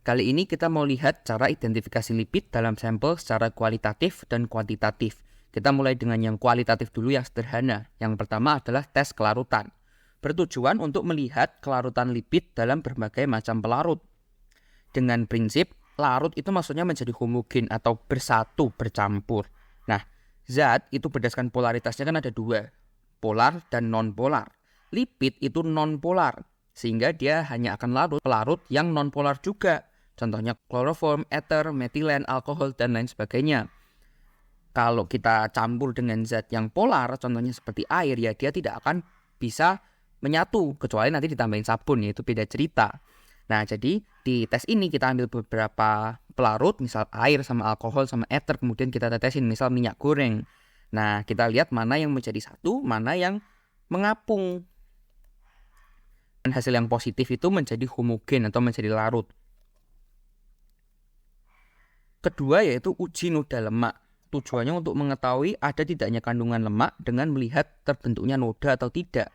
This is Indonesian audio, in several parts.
Kali ini kita mau lihat cara identifikasi lipid dalam sampel secara kualitatif dan kuantitatif. Kita mulai dengan yang kualitatif dulu yang sederhana. Yang pertama adalah tes kelarutan. Bertujuan untuk melihat kelarutan lipid dalam berbagai macam pelarut. Dengan prinsip, larut itu maksudnya menjadi homogen atau bersatu, bercampur. Nah, zat itu berdasarkan polaritasnya kan ada dua, polar dan non-polar. Lipid itu non-polar, sehingga dia hanya akan larut pelarut yang non-polar juga. Contohnya kloroform, ether, metilen, alkohol, dan lain sebagainya. Kalau kita campur dengan zat yang polar, contohnya seperti air, ya dia tidak akan bisa menyatu, kecuali nanti ditambahin sabun, yaitu beda cerita. Nah, jadi di tes ini kita ambil beberapa pelarut, misal air sama alkohol sama ether, kemudian kita tetesin misal minyak goreng. Nah, kita lihat mana yang menjadi satu, mana yang mengapung. Dan hasil yang positif itu menjadi homogen atau menjadi larut. Kedua yaitu uji noda lemak. Tujuannya untuk mengetahui ada tidaknya kandungan lemak dengan melihat terbentuknya noda atau tidak.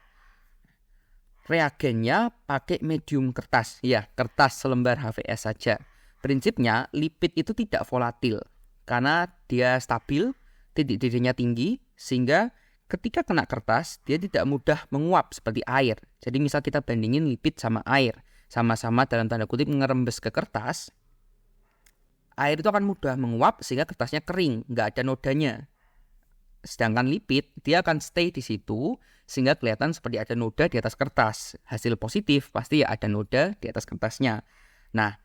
Reagennya pakai medium kertas. Ya, kertas selembar HVS saja. Prinsipnya lipid itu tidak volatil karena dia stabil, titik didihnya tinggi, sehingga ketika kena kertas dia tidak mudah menguap seperti air. Jadi misal kita bandingin lipid sama air, sama-sama dalam tanda kutip ngerembes ke kertas, air itu akan mudah menguap sehingga kertasnya kering, nggak ada nodanya. Sedangkan lipid, dia akan stay di situ sehingga kelihatan seperti ada noda di atas kertas. Hasil positif pasti ya ada noda di atas kertasnya. Nah,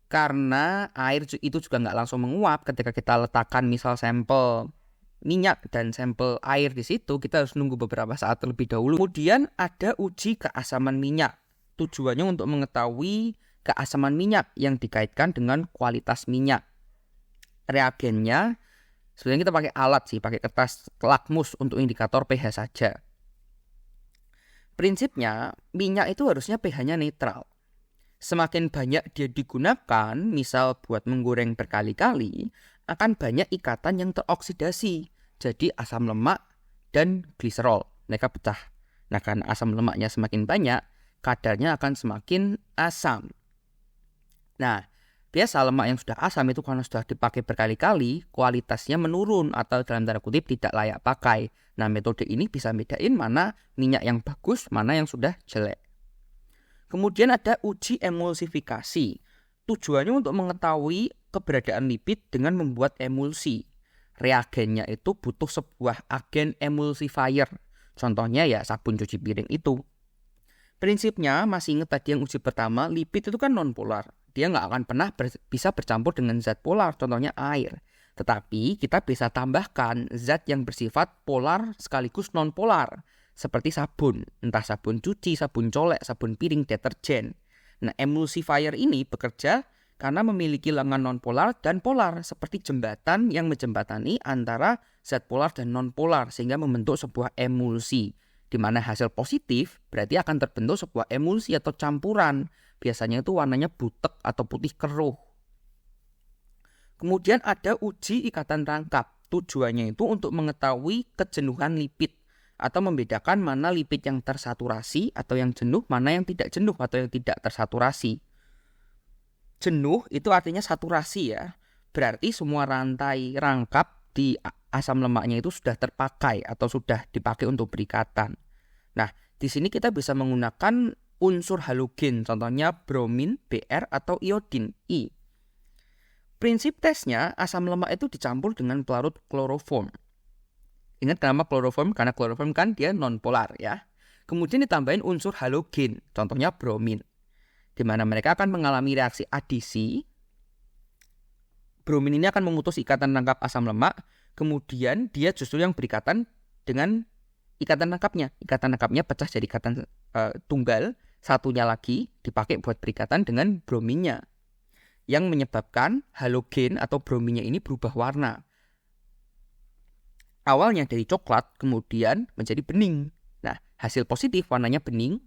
karena air itu juga nggak langsung menguap, ketika kita letakkan misal sampel minyak dan sampel air di situ, kita harus nunggu beberapa saat terlebih dahulu. Kemudian ada uji keasaman minyak. Tujuannya untuk mengetahui keasaman minyak yang dikaitkan dengan kualitas minyak. Reagennya sebenarnya kita pakai alat sih, pakai kertas lakmus untuk indikator pH saja. Prinsipnya minyak itu harusnya pH-nya netral. Semakin banyak dia digunakan, misal buat menggoreng berkali-kali, akan banyak ikatan yang teroksidasi. Jadi asam lemak dan gliserol, mereka pecah. Nah, karena asam lemaknya semakin banyak, kadarnya akan semakin asam. Nah, biasa lemak yang sudah asam itu karena sudah dipakai berkali-kali, kualitasnya menurun atau dalam tanda kutip tidak layak pakai. Nah, metode ini bisa bedain mana minyak yang bagus, mana yang sudah jelek. Kemudian ada uji emulsifikasi. Tujuannya untuk mengetahui keberadaan lipid dengan membuat emulsi. Reagennya itu butuh sebuah agen emulsifier. Contohnya ya sabun cuci piring itu. Prinsipnya masih ingat tadi yang uji pertama, lipid itu kan non-polar. Dia nggak akan pernah bisa bercampur dengan zat polar, contohnya air. Tetapi kita bisa tambahkan zat yang bersifat polar sekaligus non-polar, seperti sabun, entah sabun cuci, sabun colek, sabun piring, deterjen. Nah, emulsifier ini bekerja karena memiliki lengan non-polar dan polar, seperti jembatan yang menjembatani antara zat polar dan non-polar, sehingga membentuk sebuah emulsi, di mana hasil positif berarti akan terbentuk sebuah emulsi atau campuran. Biasanya itu warnanya butek atau putih keruh. Kemudian ada uji ikatan rangkap. Tujuannya itu untuk mengetahui kejenuhan lipid atau membedakan mana lipid yang tersaturasi atau yang jenuh, mana yang tidak jenuh atau yang tidak tersaturasi. Jenuh itu artinya saturasi ya. Berarti semua rantai rangkap di asam lemaknya itu sudah terpakai atau sudah dipakai untuk berikatan. Nah, di sini kita bisa menggunakan unsur halogen, contohnya bromin, Br, atau iodin, I. Prinsip tesnya, asam lemak itu dicampur dengan pelarut kloroform. Ingat nama kloroform, karena kloroform kan dia non-polar ya. Kemudian ditambahin unsur halogen, contohnya bromin, di mana mereka akan mengalami reaksi adisi. Bromin ini akan memutus ikatan rangkap asam lemak, kemudian dia justru yang berikatan dengan ikatan rangkapnya. Ikatan rangkapnya pecah jadi ikatan tunggal, satunya lagi dipakai buat berikatan dengan brominnya, yang menyebabkan halogen atau brominnya ini berubah warna. Awalnya dari coklat, kemudian menjadi bening. Nah, hasil positif warnanya bening,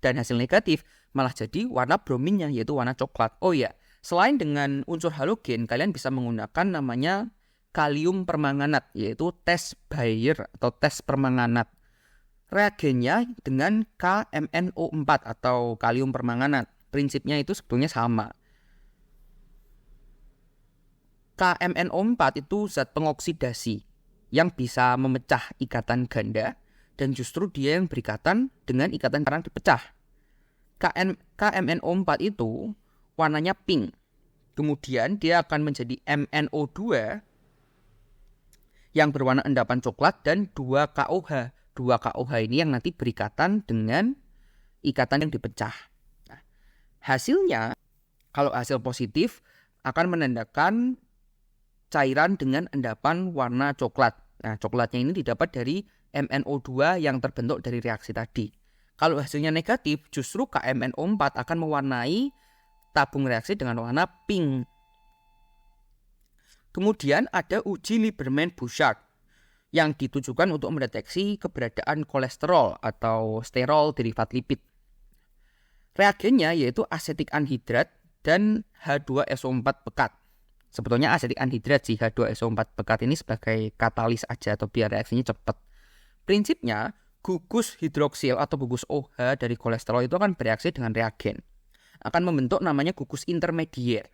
dan hasil negatif malah jadi warna brominnya, yaitu warna coklat. Oh ya, selain dengan unsur halogen, kalian bisa menggunakan namanya kalium permanganat, yaitu tes Bayer atau tes permanganat. Reagennya dengan KMnO4 atau kalium permanganat. Prinsipnya itu sebetulnya sama. KMNO4 itu zat pengoksidasi yang bisa memecah ikatan ganda dan justru dia yang berikatan dengan ikatan karena dipecah. KMNO4 itu warnanya pink. Kemudian dia akan menjadi MnO2 yang berwarna endapan coklat dan 2KOH. 2KOH ini yang nanti berikatan dengan ikatan yang dipecah. Nah, hasilnya, kalau hasil positif akan menandakan cairan dengan endapan warna coklat. Nah, coklatnya ini didapat dari MnO2 yang terbentuk dari reaksi tadi. Kalau hasilnya negatif, justru KMNO4 akan mewarnai tabung reaksi dengan warna pink. Kemudian ada uji Lieberman-Bouchard yang ditujukan untuk mendeteksi keberadaan kolesterol atau sterol derivat lipid. Reagennya yaitu asetik anhidrat dan H2SO4 pekat. Sebetulnya asetik anhidrat sih, H2SO4 pekat ini sebagai katalis aja atau biar reaksinya cepat. Prinsipnya, gugus hidroksil atau gugus OH dari kolesterol itu akan bereaksi dengan reagen. Akan membentuk namanya gugus intermedier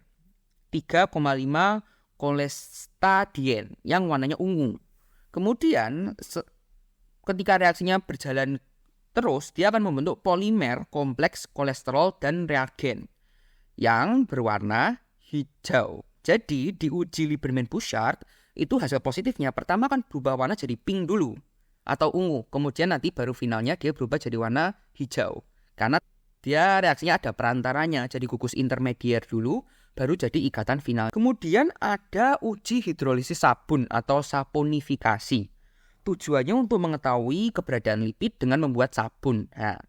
3,5 kolestadien yang warnanya ungu. Kemudian ketika reaksinya berjalan terus, dia akan membentuk polimer kompleks kolesterol dan reagen yang berwarna hijau. Jadi di uji Lieberman-Bouchard itu hasil positifnya pertama kan berubah warna jadi pink dulu atau ungu. Kemudian nanti baru finalnya dia berubah jadi warna hijau. Karena dia reaksinya ada perantaranya, jadi gugus intermedier dulu baru jadi ikatan final. Kemudian ada uji hidrolisis sabun atau saponifikasi. Tujuannya untuk mengetahui keberadaan lipid dengan membuat sabun. Nah,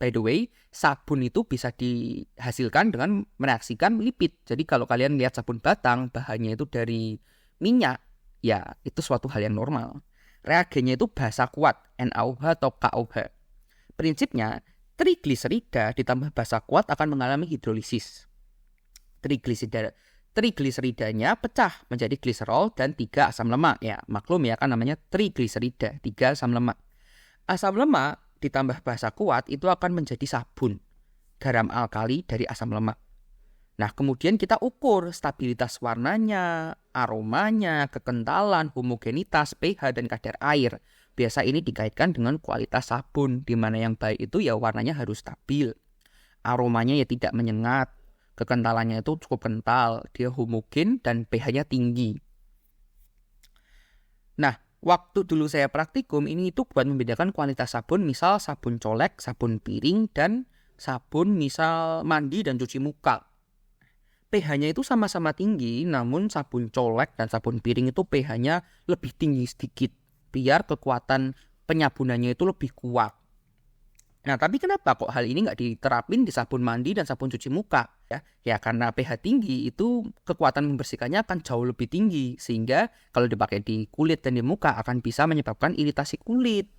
by the way, sabun itu bisa dihasilkan dengan mereaksikan lipid. Jadi kalau kalian lihat sabun batang, bahannya itu dari minyak, ya itu suatu hal yang normal. Reagennya itu basa kuat, NaOH atau KOH. Prinsipnya, trigliserida ditambah basa kuat akan mengalami hidrolisis. Trigliseridanya pecah menjadi gliserol dan 3 asam lemak. Ya, maklum ya kan namanya trigliserida, 3 asam lemak. Asam lemak ditambah basa kuat itu akan menjadi sabun, garam alkali dari asam lemak. Nah, kemudian kita ukur stabilitas warnanya, aromanya, kekentalan, homogenitas, pH, dan kadar air. Biasa ini dikaitkan dengan kualitas sabun, di mana yang baik itu ya warnanya harus stabil. Aromanya ya tidak menyengat, kekentalannya itu cukup kental, dia homogen, dan pH-nya tinggi. Nah, waktu dulu saya praktikum ini itu buat membedakan kualitas sabun, misal sabun colek, sabun piring, dan sabun misal mandi dan cuci muka. pH-nya itu sama-sama tinggi, namun sabun colek dan sabun piring itu pH-nya lebih tinggi sedikit, biar kekuatan penyabunannya itu lebih kuat. Nah, tapi kenapa kok hal ini nggak diterapin di sabun mandi dan sabun cuci muka? Ya karena pH tinggi itu kekuatan membersihkannya akan jauh lebih tinggi, sehingga kalau dipakai di kulit dan di muka akan bisa menyebabkan iritasi kulit.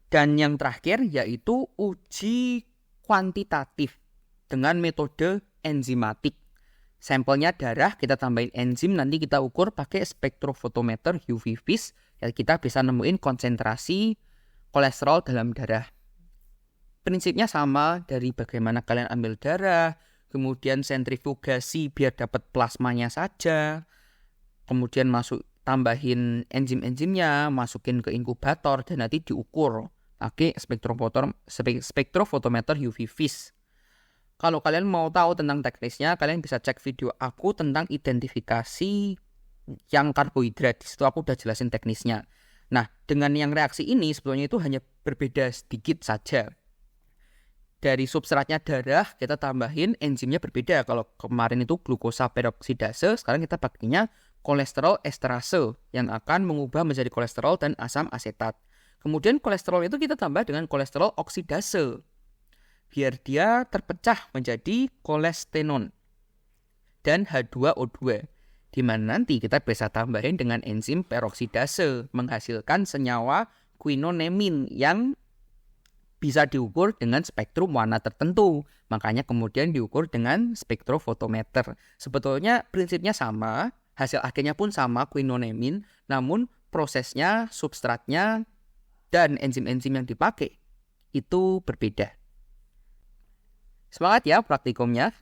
Dan yang terakhir yaitu uji kuantitatif dengan metode enzimatik. Sampelnya darah, kita tambahin enzim, nanti kita ukur pakai spektrofotometer UV vis, ya kita bisa nemuin konsentrasi kolesterol dalam darah. Prinsipnya sama dari bagaimana kalian ambil darah, kemudian sentrifugasi biar dapat plasmanya saja, kemudian tambahin enzim-enzimnya, masukin ke inkubator, dan nanti diukur pakai spektrofotometer UV vis. Kalau kalian mau tahu tentang teknisnya, kalian bisa cek video aku tentang identifikasi yang karbohidrat. Di situ aku udah jelasin teknisnya. Nah, dengan yang reaksi ini sebetulnya itu hanya berbeda sedikit saja. Dari substratnya darah, kita tambahin enzimnya berbeda. Kalau kemarin itu glukosa peroksidase, sekarang kita pakainya kolesterol esterase yang akan mengubah menjadi kolesterol dan asam asetat. Kemudian kolesterol itu kita tambah dengan kolesterol oksidase, biar dia terpecah menjadi kolestenon dan H2O2, di mana nanti kita bisa tambahin dengan enzim peroksidase menghasilkan senyawa quinonemin yang bisa diukur dengan spektrum warna tertentu. Makanya kemudian diukur dengan spektrofotometer. Sebetulnya prinsipnya sama, hasil akhirnya pun sama, quinonemin, namun prosesnya, substratnya, dan enzim-enzim yang dipakai itu berbeda. Semangat ya praktikumnya.